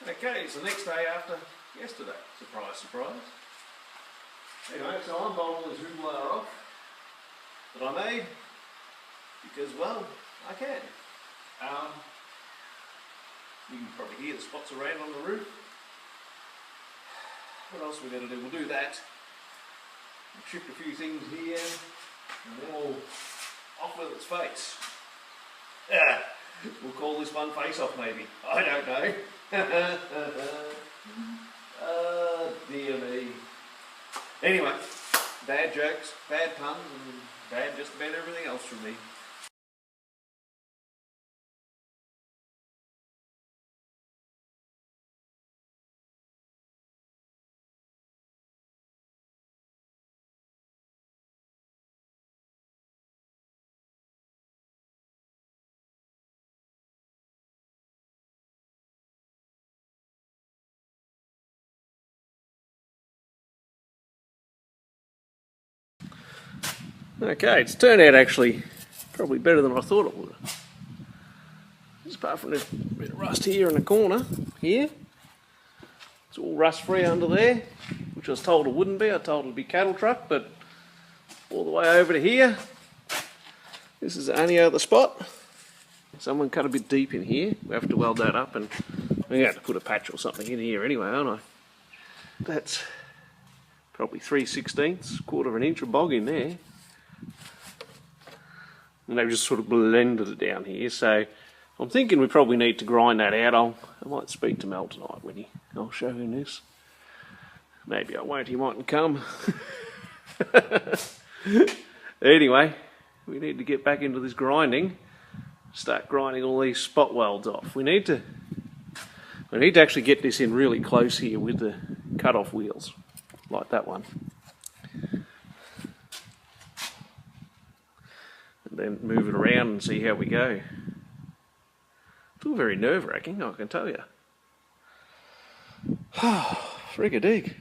Okay, it's the next day after yesterday. Surprise, surprise. Anyway, so I'm bowling this hoop blower off that I made because, well, I can. You can probably hear the spots around on the roof. What else are we going to do? We'll do that. We'll shift a few things here and then we'll off with its face. We'll call this one face off maybe. I don't know. Oh dear me. Anyway, bad jokes, bad puns, and bad just about everything else from me. Okay, it's turned out actually probably better than I thought it would. Just apart from this bit of rust here in the corner, here. It's all rust free under there, which I was told it wouldn't be. I told it would be cattle truck, but all the way over to here, this is the only other spot. Someone cut a bit deep in here. We have to weld that up, and I'm going to have to put a patch or something in here anyway, aren't I? That's probably 3/16, quarter of an inch of bog in there. And they've just sort of blended it down here, so I'm thinking we probably need to grind that out. I might speak to Mel tonight when I'll show him this. Maybe I won't, he mightn't come. Anyway, we need to get back into this grinding, start grinding all these spot welds off. We need to actually get this in really close here with the cut-off wheels, like that one. And then move it around and see how we go. It's all very nerve-wracking, I can tell you. Frig-a-dig.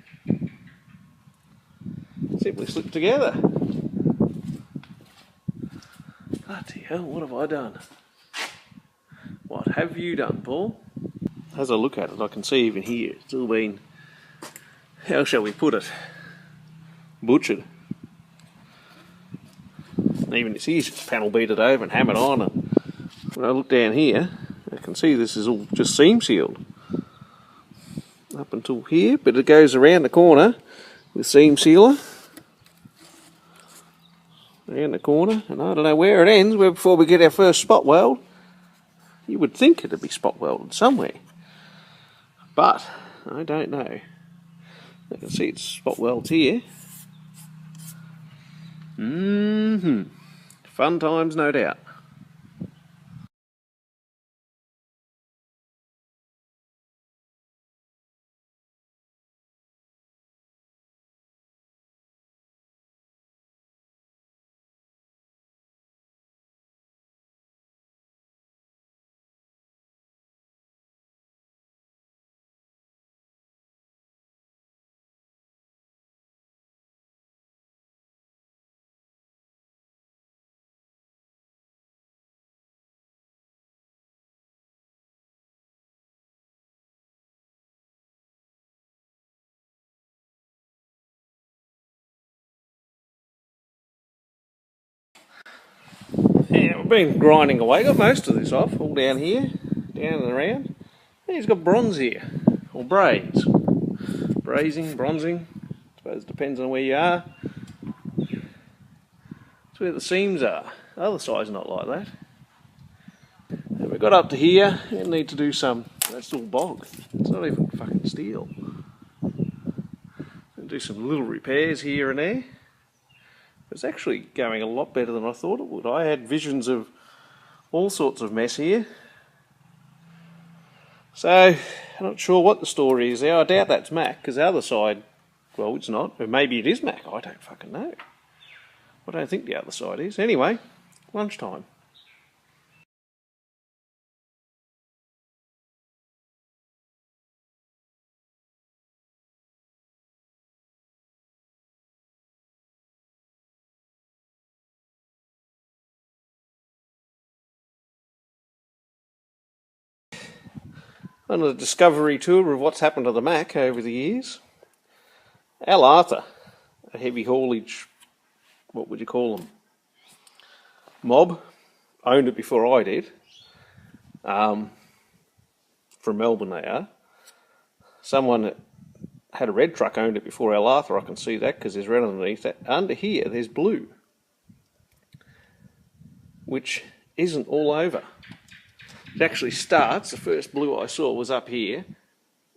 Simply slipped together. Bloody hell, what have I done? What have you done, Paul? As I look at it, I can see even here, it's all been, how shall we put it, butchered. And even it's easy to panel beat it over and hammer it on. And when I look down here, I can see this is all just seam sealed up until here, but it goes around the corner with seam sealer. Around the corner, and I don't know where it ends. Where before we get our first spot weld, you would think it'd be spot welded somewhere, but I don't know. I can see it's spot welds here. Fun times, no doubt. Yeah, we've been grinding away, got most of this off, all down here, down and around. And he's got bronze here, or braze. Brazing, bronzing, I suppose it depends on where you are. That's where the seams are. The other side's not like that. And we got up to here and need to do some, that's all bog. It's not even fucking steel. And do some little repairs here and there. It's actually going a lot better than I thought it would. I had visions of all sorts of mess here. So, I'm not sure what the story is there. I doubt that's Mack, because the other side, well, it's not. Or maybe it is Mack. I don't fucking know. I don't think the other side is. Anyway, lunchtime. on a discovery tour of what's happened to the Mack over the years. Al Arthur, a heavy haulage, what would you call them, mob, owned it before I did. From Melbourne they are. Someone that had a red truck owned it before Al Arthur, I can see that because there's red underneath that. Under here there's blue, which isn't all over. It actually starts, the first blue I saw was up here,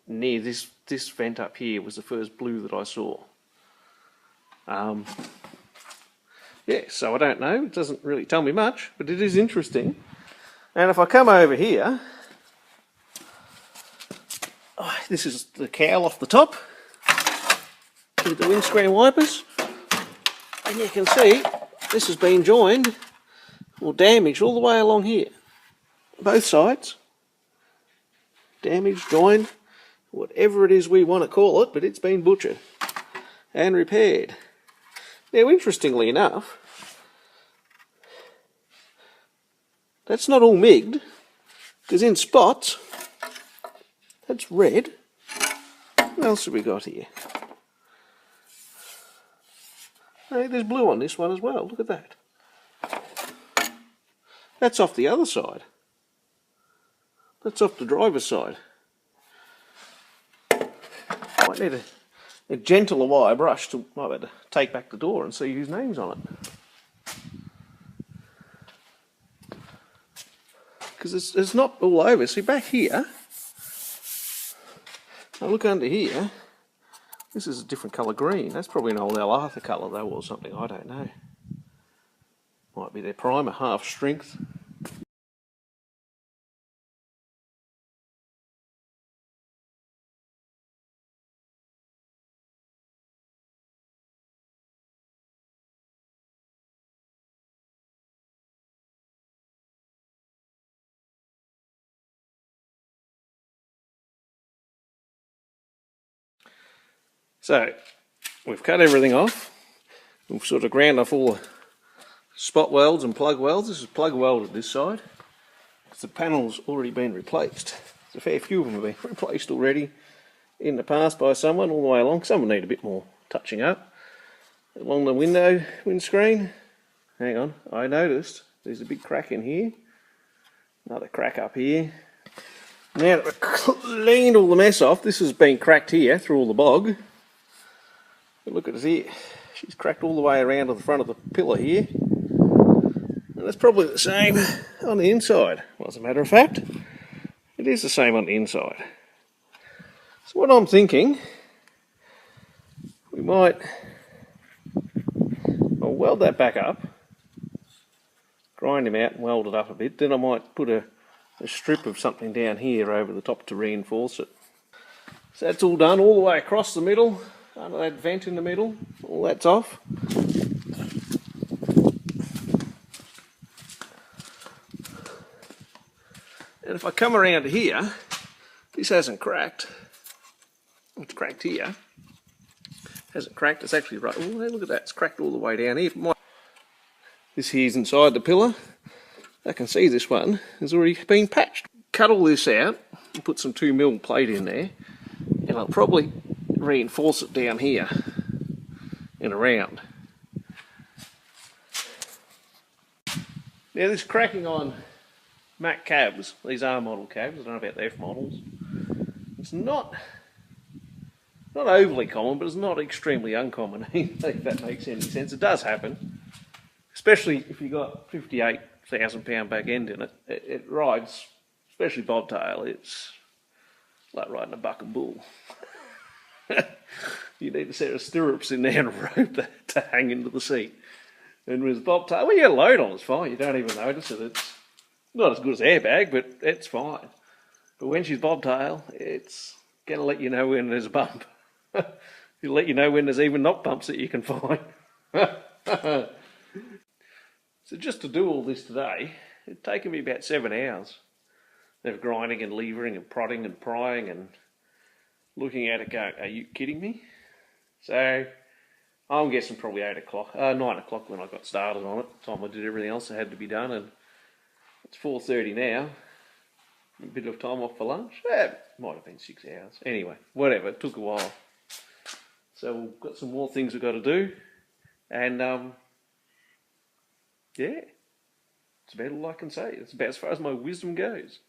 near this vent up here was the first blue that I saw. Yeah, so I don't know, it doesn't really tell me much, but it is interesting. And if I come over here, this is the cowl off the top with the windscreen wipers, and you can see this has been joined or damaged all the way along here, both sides, damaged, joined, whatever it is we want to call it, but it's been butchered and repaired. Now, interestingly enough, that's not all migged, because in spots that's red. What else have we got here? Hey, there's blue on this one as well, look at that. That's off the other side. That's off the driver's side. Might need a gentler wire brush to, might have to take back the door and see whose name's on it. Because it's not all over. See, back here, now look under here, this is a different colour green. That's probably an old Al Arthur colour though, or something, I don't know. Might be their primer, half strength. So, we've cut everything off. We've sort of ground off all the spot welds and plug welds. This is plug welded this side. The panel's already been replaced. There's a fair few of them have been replaced already in the past by someone all the way along. Some will need a bit more touching up. Along the windscreen, hang on, I noticed there's a big crack in here. Another crack up here. Now that we've cleaned all the mess off, this has been cracked here through all the bog. But look at it here. She's cracked all the way around to the front of the pillar here. And that's probably the same on the inside. Well, as a matter of fact, it is the same on the inside. So what I'm thinking, we might, I'll weld that back up, grind him out and weld it up a bit, then I might put a strip of something down here over the top to reinforce it. So that's all done, all the way across the middle, under that vent in the middle, all that's off. And if I come around to here, this hasn't cracked. It's cracked here. Hasn't cracked, it's actually right. Oh, look at that, it's cracked all the way down here. This here's inside the pillar. I can see this one has already been patched. Cut all this out and put some 2mm plate in there, and I'll probably reinforce it down here and around. Now this cracking on Mack cabs, these are model cabs, I don't know about the F models. It's not overly common, but it's not extremely uncommon either, if that makes any sense. It does happen, especially if you've got 58,000 pound back end in it. It rides, especially bobtail, it's like riding a buck of bull. You need a set of stirrups in there and a rope to hang into the seat. And with bobtail, well, you get a load on, it's fine, you don't even notice it. It's not as good as airbag, but it's fine. But when she's bobtail, it's going to let you know when there's a bump. It'll let you know when there's even knock bumps that you can find. So just to do all this today, it's taken me about 7 hours of grinding and levering and prodding and prying and looking at it going, are you kidding me? So I'm guessing probably 9 o'clock when I got started on it, the time I did everything else that had to be done, and it's 4:30 now. A bit of time off for lunch. It might have been 6 hours. Anyway, whatever. It took a while. So we've got some more things we've got to do. And, yeah. It's about all I can say. It's about as far as my wisdom goes.